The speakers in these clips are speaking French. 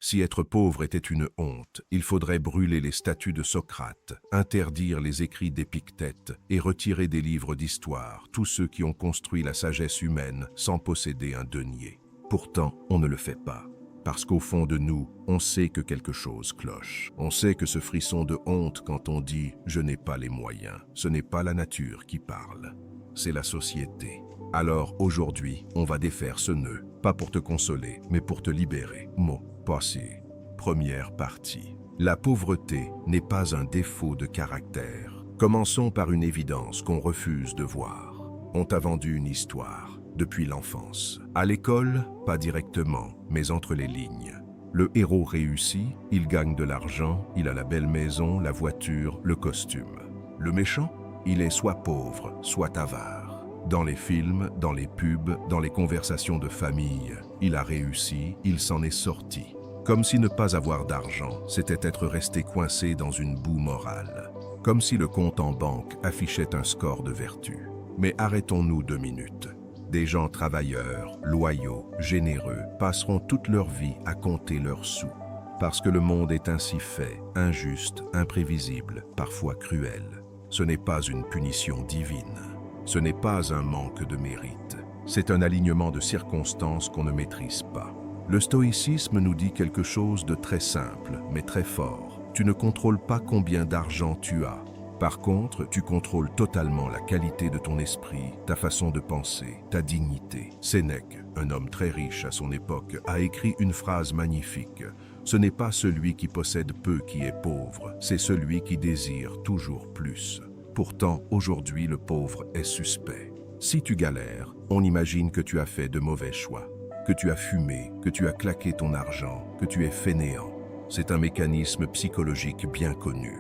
Si être pauvre était une honte, il faudrait brûler les statues de Socrate, interdire les écrits d'Épictète et retirer des livres d'histoire tous ceux qui ont construit la sagesse humaine sans posséder un denier. Pourtant, on ne le fait pas. Parce qu'au fond de nous, on sait que quelque chose cloche. On sait que ce frisson de honte quand on dit « je n'ai pas les moyens », ce n'est pas la nature qui parle, c'est la société. Alors aujourd'hui, on va défaire ce nœud, pas pour te consoler, mais pour te libérer. Mot, passé. Première partie. La pauvreté n'est pas un défaut de caractère. Commençons par une évidence qu'on refuse de voir. On t'a vendu une histoire. Depuis l'enfance. À l'école, pas directement, mais entre les lignes. Le héros réussit, il gagne de l'argent, il a la belle maison, la voiture, le costume. Le méchant, il est soit pauvre, soit avare. Dans les films, dans les pubs, dans les conversations de famille, il a réussi, il s'en est sorti. Comme si ne pas avoir d'argent, c'était être resté coincé dans une boue morale. Comme si le compte en banque affichait un score de vertu. Mais arrêtons-nous 2 minutes. Des gens travailleurs, loyaux, généreux, passeront toute leur vie à compter leurs sous. Parce que le monde est ainsi fait, injuste, imprévisible, parfois cruel. Ce n'est pas une punition divine. Ce n'est pas un manque de mérite. C'est un alignement de circonstances qu'on ne maîtrise pas. Le stoïcisme nous dit quelque chose de très simple, mais très fort. Tu ne contrôles pas combien d'argent tu as. Par contre, tu contrôles totalement la qualité de ton esprit, ta façon de penser, ta dignité. Sénèque, un homme très riche à son époque, a écrit une phrase magnifique. Ce n'est pas celui qui possède peu qui est pauvre, c'est celui qui désire toujours plus. Pourtant, aujourd'hui, le pauvre est suspect. Si tu galères, on imagine que tu as fait de mauvais choix, que tu as fumé, que tu as claqué ton argent, que tu es fainéant. C'est un mécanisme psychologique bien connu.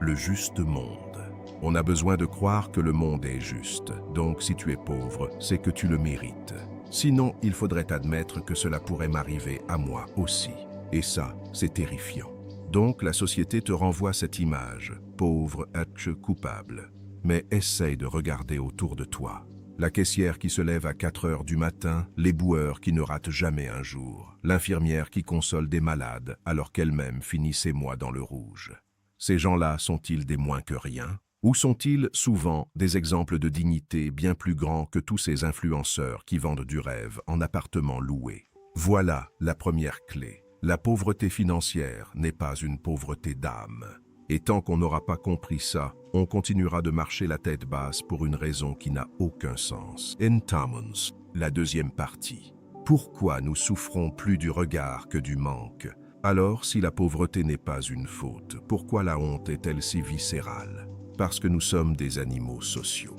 Le juste monde. On a besoin de croire que le monde est juste. Donc, si tu es pauvre, c'est que tu le mérites. Sinon, il faudrait admettre que cela pourrait m'arriver à moi aussi. Et ça, c'est terrifiant. Donc, la société te renvoie cette image. Pauvre, es-tu coupable? Mais essaye de regarder autour de toi. La caissière qui se lève à 4 heures du matin, les boueurs qui ne ratent jamais un jour, l'infirmière qui console des malades alors qu'elle-même finit ses mois dans le rouge. Ces gens-là sont-ils des moins que rien? Ou sont-ils souvent des exemples de dignité bien plus grands que tous ces influenceurs qui vendent du rêve en appartements loués? Voilà la première clé. La pauvreté financière n'est pas une pauvreté d'âme. Et tant qu'on n'aura pas compris ça, on continuera de marcher la tête basse pour une raison qui n'a aucun sens. Entamons, la deuxième partie. Pourquoi nous souffrons plus du regard que du manque? Alors, si la pauvreté n'est pas une faute, pourquoi la honte est-elle si viscérale? Parce que nous sommes des animaux sociaux.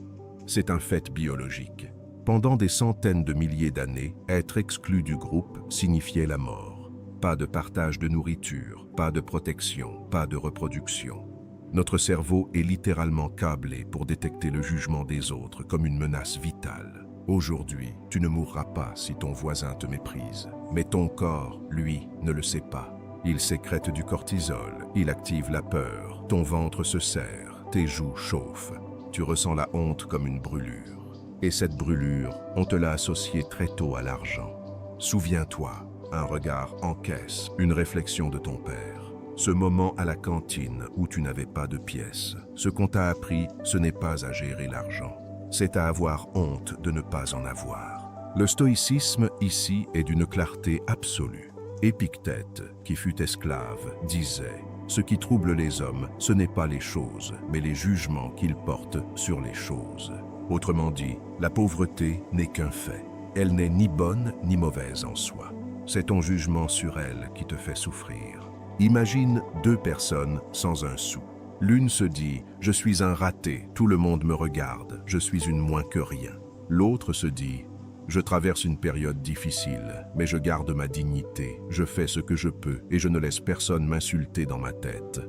C'est un fait biologique. Pendant des centaines de milliers d'années, être exclu du groupe signifiait la mort. Pas de partage de nourriture, pas de protection, pas de reproduction. Notre cerveau est littéralement câblé pour détecter le jugement des autres comme une menace vitale. Aujourd'hui, tu ne mourras pas si ton voisin te méprise. Mais ton corps, lui, ne le sait pas. Il sécrète du cortisol, il active la peur, ton ventre se serre, tes joues chauffent. Tu ressens la honte comme une brûlure. Et cette brûlure, on te l'a associée très tôt à l'argent. Souviens-toi, un regard en caisse, une réflexion de ton père. Ce moment à la cantine où tu n'avais pas de pièces. Ce qu'on t'a appris, ce n'est pas à gérer l'argent. C'est à avoir honte de ne pas en avoir. Le stoïcisme ici est d'une clarté absolue. Épictète, qui fut esclave, disait « Ce qui trouble les hommes, ce n'est pas les choses, mais les jugements qu'ils portent sur les choses. » Autrement dit, la pauvreté n'est qu'un fait. Elle n'est ni bonne ni mauvaise en soi. C'est ton jugement sur elle qui te fait souffrir. Imagine 2 personnes sans un sou. L'une se dit « Je suis un raté, tout le monde me regarde, je suis une moins que rien ». L'autre se dit « Je traverse une période difficile, mais je garde ma dignité, je fais ce que je peux et je ne laisse personne m'insulter dans ma tête ».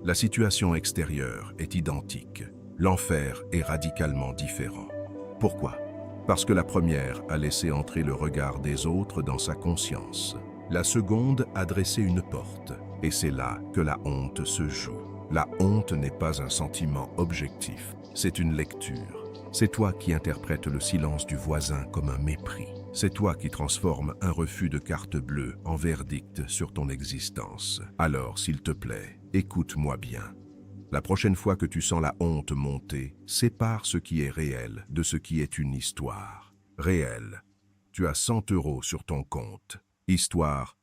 La situation extérieure est identique. L'enfer est radicalement différent. Pourquoi? Parce que la première a laissé entrer le regard des autres dans sa conscience. La seconde a dressé une porte, et c'est là que la honte se joue. La honte n'est pas un sentiment objectif, c'est une lecture. C'est toi qui interprètes le silence du voisin comme un mépris. C'est toi qui transformes un refus de carte bleue en verdict sur ton existence. Alors, s'il te plaît, écoute-moi bien. La prochaine fois que tu sens la honte monter, sépare ce qui est réel de ce qui est une histoire. Réel. Tu as 100 € sur ton compte. Histoire.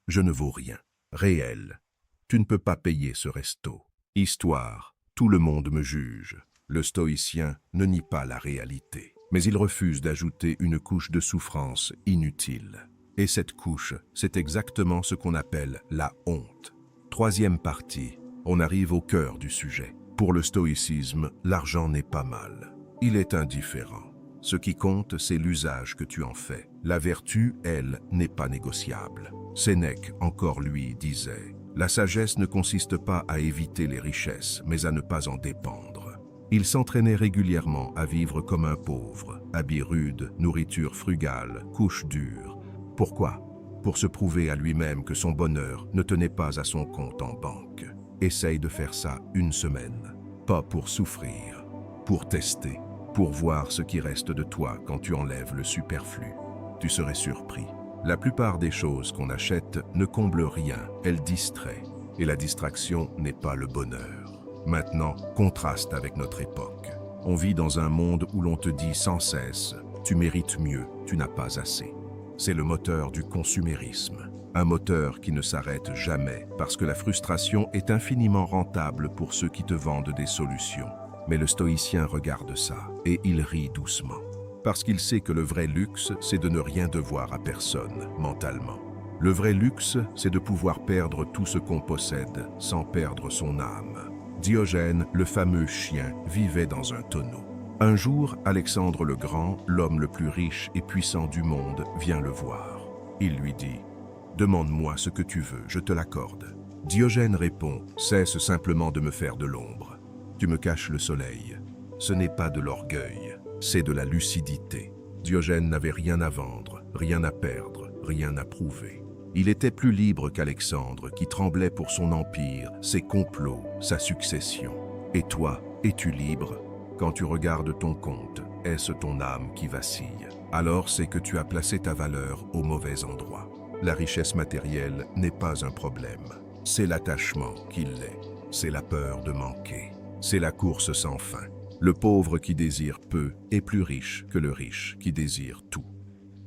Je ne vaux rien. Réel. Tu ne peux pas payer ce resto. Histoire. Tout le monde me juge. Le stoïcien ne nie pas la réalité. Mais il refuse d'ajouter une couche de souffrance inutile. Et cette couche, c'est exactement ce qu'on appelle la honte. Troisième partie. On arrive au cœur du sujet. Pour le stoïcisme, l'argent n'est pas mal. Il est indifférent. Ce qui compte, c'est l'usage que tu en fais. La vertu, elle, n'est pas négociable. Sénèque, encore lui, disait « La sagesse ne consiste pas à éviter les richesses, mais à ne pas en dépendre. » Il s'entraînait régulièrement à vivre comme un pauvre, habits rudes, nourriture frugale, couches dures. Pourquoi? Pour se prouver à lui-même que son bonheur ne tenait pas à son compte en banque. Essaye de faire ça une semaine. Pas pour souffrir, pour tester, pour voir ce qui reste de toi quand tu enlèves le superflu. Tu serais surpris. La plupart des choses qu'on achète ne comblent rien, elles distraient. Et la distraction n'est pas le bonheur. Maintenant, contraste avec notre époque. On vit dans un monde où l'on te dit sans cesse « tu mérites mieux, tu n'as pas assez ». C'est le moteur du consumérisme. Un moteur qui ne s'arrête jamais parce que la frustration est infiniment rentable pour ceux qui te vendent des solutions. Mais le stoïcien regarde ça et il rit doucement. Parce qu'il sait que le vrai luxe, c'est de ne rien devoir à personne, mentalement. Le vrai luxe, c'est de pouvoir perdre tout ce qu'on possède sans perdre son âme. Diogène, le fameux chien, vivait dans un tonneau. Un jour, Alexandre le Grand, l'homme le plus riche et puissant du monde, vient le voir. Il lui dit « Demande-moi ce que tu veux, je te l'accorde. » Diogène répond « Cesse simplement de me faire de l'ombre. Tu me caches le soleil. Ce n'est pas de l'orgueil, c'est de la lucidité. » Diogène n'avait rien à vendre, rien à perdre, rien à prouver. Il était plus libre qu'Alexandre, qui tremblait pour son empire, ses complots, sa succession. Et toi, es-tu libre? Quand tu regardes ton compte, est-ce ton âme qui vacille? Alors c'est que tu as placé ta valeur au mauvais endroit. La richesse matérielle n'est pas un problème. C'est l'attachement qui l'est. C'est la peur de manquer. C'est la course sans fin. Le pauvre qui désire peu est plus riche que le riche qui désire tout.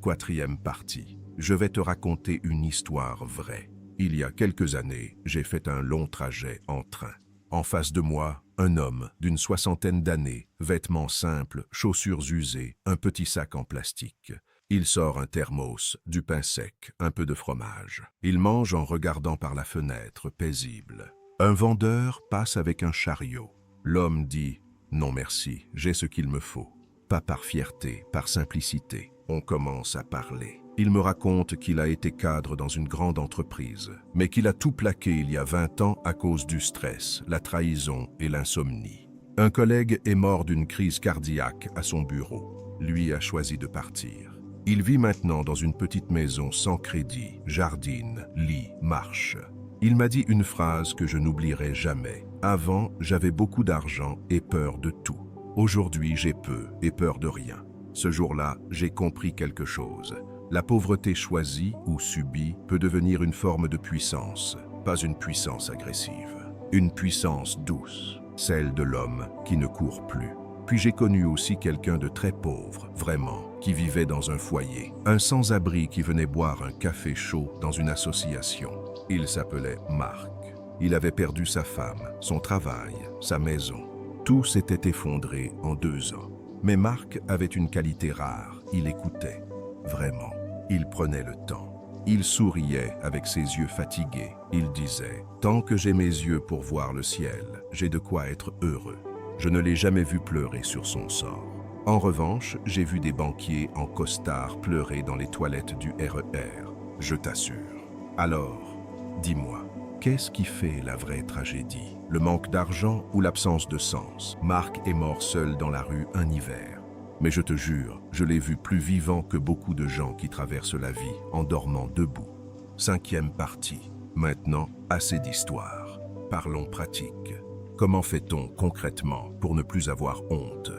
Quatrième partie. Je vais te raconter une histoire vraie. Il y a quelques années, j'ai fait un long trajet en train. En face de moi, un homme d'une 60aine d'années, vêtements simples, chaussures usées, un petit sac en plastique. Il sort un thermos, du pain sec, un peu de fromage. Il mange en regardant par la fenêtre, paisible. Un vendeur passe avec un chariot. L'homme dit « Non merci, j'ai ce qu'il me faut ». Pas par fierté, par simplicité. On commence à parler. Il me raconte qu'il a été cadre dans une grande entreprise, mais qu'il a tout plaqué il y a 20 ans à cause du stress, la trahison et l'insomnie. Un collègue est mort d'une crise cardiaque à son bureau. Lui a choisi de partir. Il vit maintenant dans une petite maison sans crédit, jardine, lit, marche. Il m'a dit une phrase que je n'oublierai jamais. Avant, j'avais beaucoup d'argent et peur de tout. Aujourd'hui, j'ai peu et peur de rien. Ce jour-là, j'ai compris quelque chose. La pauvreté choisie ou subie peut devenir une forme de puissance, pas une puissance agressive. Une puissance douce, celle de l'homme qui ne court plus. Puis j'ai connu aussi quelqu'un de très pauvre, vraiment, qui vivait dans un foyer. Un sans-abri qui venait boire un café chaud dans une association. Il s'appelait Marc. Il avait perdu sa femme, son travail, sa maison. Tout s'était effondré en 2 ans. Mais Marc avait une qualité rare, il écoutait. Vraiment, il prenait le temps. Il souriait avec ses yeux fatigués. Il disait « Tant que j'ai mes yeux pour voir le ciel, j'ai de quoi être heureux. » Je ne l'ai jamais vu pleurer sur son sort. En revanche, j'ai vu des banquiers en costard pleurer dans les toilettes du RER. Je t'assure. Alors, dis-moi, qu'est-ce qui fait la vraie tragédie? Le manque d'argent ou l'absence de sens? Marc est mort seul dans la rue un hiver. Mais je te jure, je l'ai vu plus vivant que beaucoup de gens qui traversent la vie en dormant debout. 5e partie. Maintenant, assez d'histoire. Parlons pratique. Comment fait-on concrètement pour ne plus avoir honte?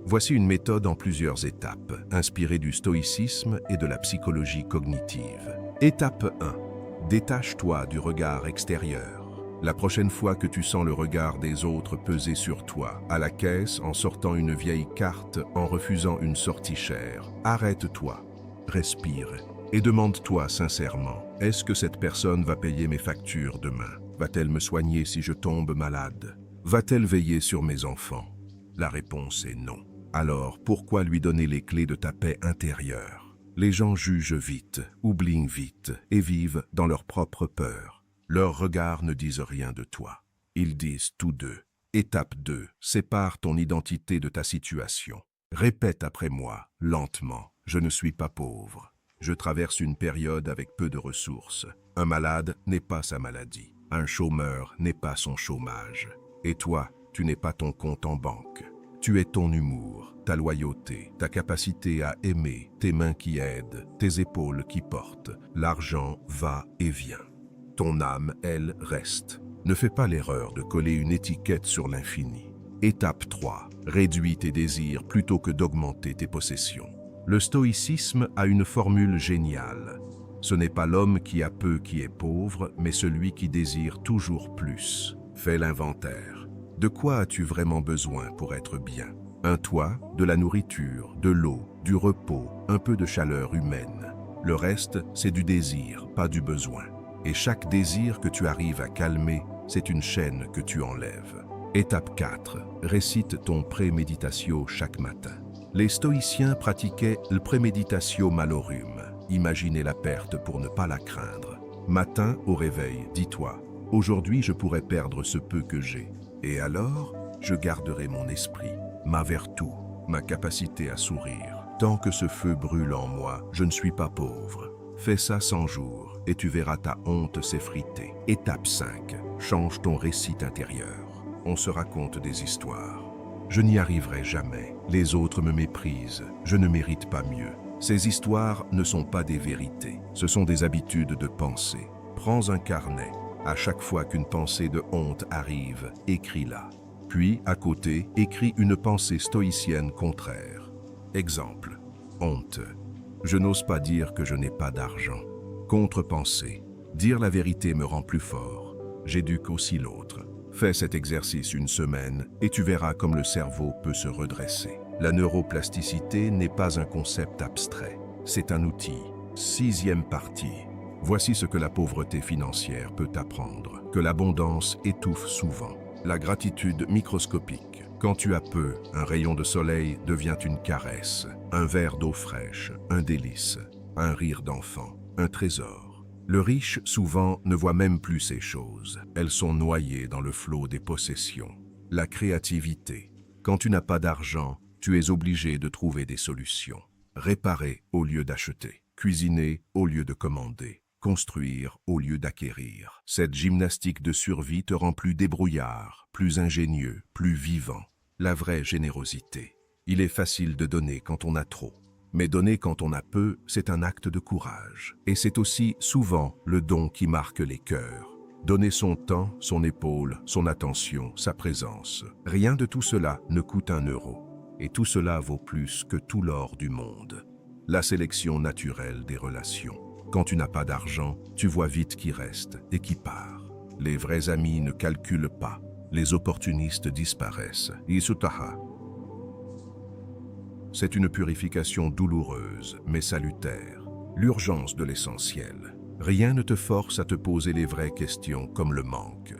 Voici une méthode en plusieurs étapes, inspirée du stoïcisme et de la psychologie cognitive. Étape 1. Détache-toi du regard extérieur. La prochaine fois que tu sens le regard des autres peser sur toi, à la caisse, en sortant une vieille carte, en refusant une sortie chère, arrête-toi, respire et demande-toi sincèrement, est-ce que cette personne va payer mes factures demain? Va-t-elle me soigner si je tombe malade? Va-t-elle veiller sur mes enfants? La réponse est non. Alors, pourquoi lui donner les clés de ta paix intérieure? Les gens jugent vite, oublient vite et vivent dans leur propre peur. Leurs regards ne disent rien de toi. Ils disent tout d'eux. Étape 2. Sépare ton identité de ta situation. Répète après moi, lentement. Je ne suis pas pauvre. Je traverse une période avec peu de ressources. Un malade n'est pas sa maladie. Un chômeur n'est pas son chômage. Et toi, tu n'es pas ton compte en banque. Tu es ton humour, ta loyauté, ta capacité à aimer, tes mains qui aident, tes épaules qui portent. L'argent va et vient. Ton âme, elle, reste. Ne fais pas l'erreur de coller une étiquette sur l'infini. Étape 3. Réduis tes désirs plutôt que d'augmenter tes possessions. Le stoïcisme a une formule géniale. Ce n'est pas l'homme qui a peu qui est pauvre, mais celui qui désire toujours plus. Fais l'inventaire. De quoi as-tu vraiment besoin pour être bien? Un toit, de la nourriture, de l'eau, du repos, un peu de chaleur humaine. Le reste, c'est du désir, pas du besoin. Et chaque désir que tu arrives à calmer, c'est une chaîne que tu enlèves. Étape 4. Récite ton préméditatio chaque matin. Les stoïciens pratiquaient le préméditatio malorum. Imaginez la perte pour ne pas la craindre. Matin, au réveil, dis-toi, aujourd'hui je pourrais perdre ce peu que j'ai. Et alors, je garderai mon esprit, ma vertu, ma capacité à sourire. Tant que ce feu brûle en moi, je ne suis pas pauvre. Fais ça 100 jours et tu verras ta honte s'effriter. Étape 5. Change ton récit intérieur. On se raconte des histoires. Je n'y arriverai jamais. Les autres me méprisent. Je ne mérite pas mieux. Ces histoires ne sont pas des vérités. Ce sont des habitudes de pensée. Prends un carnet. À chaque fois qu'une pensée de honte arrive, écris-la. Puis, à côté, écris une pensée stoïcienne contraire. Exemple. Honte. Je n'ose pas dire que je n'ai pas d'argent. Contre-pensée. Dire la vérité me rend plus fort. J'éduque aussi l'autre. Fais cet exercice une semaine et tu verras comme le cerveau peut se redresser. La neuroplasticité n'est pas un concept abstrait. C'est un outil. 6e partie. Voici ce que la pauvreté financière peut apprendre. Que l'abondance étouffe souvent. La gratitude microscopique. Quand tu as peu, un rayon de soleil devient une caresse, un verre d'eau fraîche, un délice, un rire d'enfant, un trésor. Le riche, souvent, ne voit même plus ces choses. Elles sont noyées dans le flot des possessions. La créativité. Quand tu n'as pas d'argent, tu es obligé de trouver des solutions. Réparer au lieu d'acheter. Cuisiner au lieu de commander. Construire au lieu d'acquérir. Cette gymnastique de survie te rend plus débrouillard, plus ingénieux, plus vivant. La vraie générosité. Il est facile de donner quand on a trop. Mais donner quand on a peu, c'est un acte de courage. Et c'est aussi souvent le don qui marque les cœurs. Donner son temps, son épaule, son attention, sa présence. Rien de tout cela ne coûte 1 euro. Et tout cela vaut plus que tout l'or du monde. La sélection naturelle des relations. Quand tu n'as pas d'argent, tu vois vite qui reste et qui part. Les vrais amis ne calculent pas. Les opportunistes disparaissent. Isutaha. C'est une purification douloureuse, mais salutaire. L'urgence de l'essentiel. Rien ne te force à te poser les vraies questions comme le manque.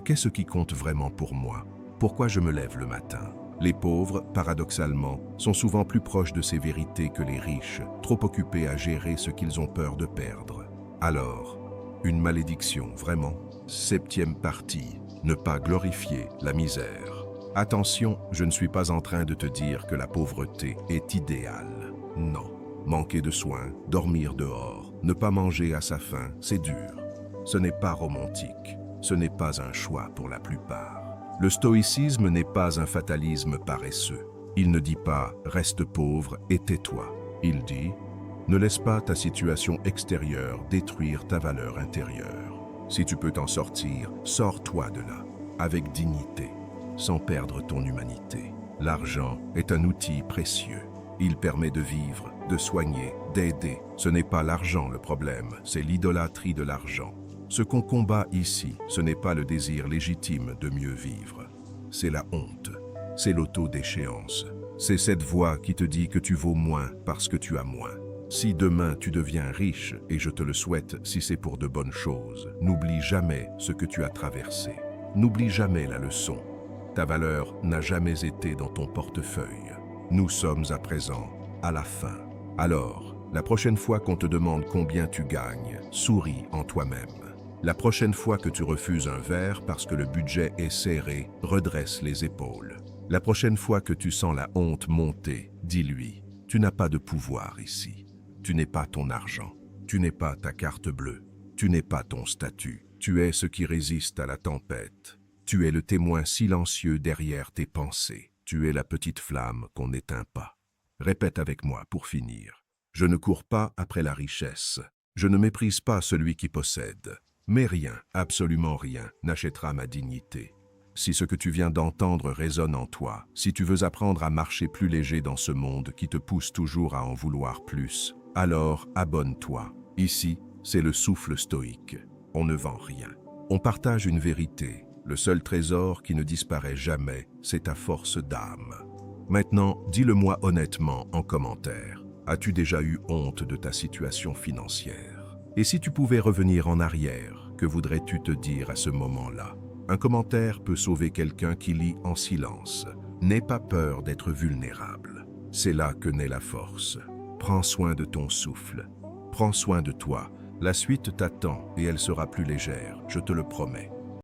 Qu'est-ce qui compte vraiment pour moi? Pourquoi je me lève le matin? Les pauvres, paradoxalement, sont souvent plus proches de ces vérités que les riches, trop occupés à gérer ce qu'ils ont peur de perdre. Alors, une malédiction, vraiment. 7e partie, ne pas glorifier la misère. Attention, je ne suis pas en train de te dire que la pauvreté est idéale. Non. Manquer de soins, dormir dehors, ne pas manger à sa faim, c'est dur. Ce n'est pas romantique. Ce n'est pas un choix pour la plupart. Le stoïcisme n'est pas un fatalisme paresseux. Il ne dit pas « reste pauvre et tais-toi ». Il dit « ne laisse pas ta situation extérieure détruire ta valeur intérieure. Si tu peux t'en sortir, sors-toi de là, avec dignité, sans perdre ton humanité. L'argent est un outil précieux. Il permet de vivre, de soigner, d'aider. Ce n'est pas l'argent le problème, c'est l'idolâtrie de l'argent. Ce qu'on combat ici, ce n'est pas le désir légitime de mieux vivre. C'est la honte, c'est l'autodéchéance. C'est cette voix qui te dit que tu vaux moins parce que tu as moins. Si demain tu deviens riche, et je te le souhaite si c'est pour de bonnes choses, n'oublie jamais ce que tu as traversé. N'oublie jamais la leçon. Ta valeur n'a jamais été dans ton portefeuille. Nous sommes à présent à la fin. Alors, la prochaine fois qu'on te demande combien tu gagnes, souris en toi-même. La prochaine fois que tu refuses un verre parce que le budget est serré, redresse les épaules. La prochaine fois que tu sens la honte monter, dis-lui, tu n'as pas de pouvoir ici. Tu n'es pas ton argent. Tu n'es pas ta carte bleue. Tu n'es pas ton statut. Tu es ce qui résiste à la tempête. Tu es le témoin silencieux derrière tes pensées. Tu es la petite flamme qu'on n'éteint pas. Répète avec moi pour finir. Je ne cours pas après la richesse. Je ne méprise pas celui qui possède. Mais rien, absolument rien, n'achètera ma dignité. Si ce que tu viens d'entendre résonne en toi, si tu veux apprendre à marcher plus léger dans ce monde qui te pousse toujours à en vouloir plus, alors abonne-toi. Ici, c'est le souffle stoïque. On ne vend rien. On partage une vérité. Le seul trésor qui ne disparaît jamais, c'est ta force d'âme. Maintenant, dis-le-moi honnêtement en commentaire. As-tu déjà eu honte de ta situation financière? Et si tu pouvais revenir en arrière, que voudrais-tu te dire à ce moment-là? Un commentaire peut sauver quelqu'un qui lit en silence. N'aie pas peur d'être vulnérable. C'est là que naît la force. Prends soin de ton souffle. Prends soin de toi. La suite t'attend et elle sera plus légère, je te le promets.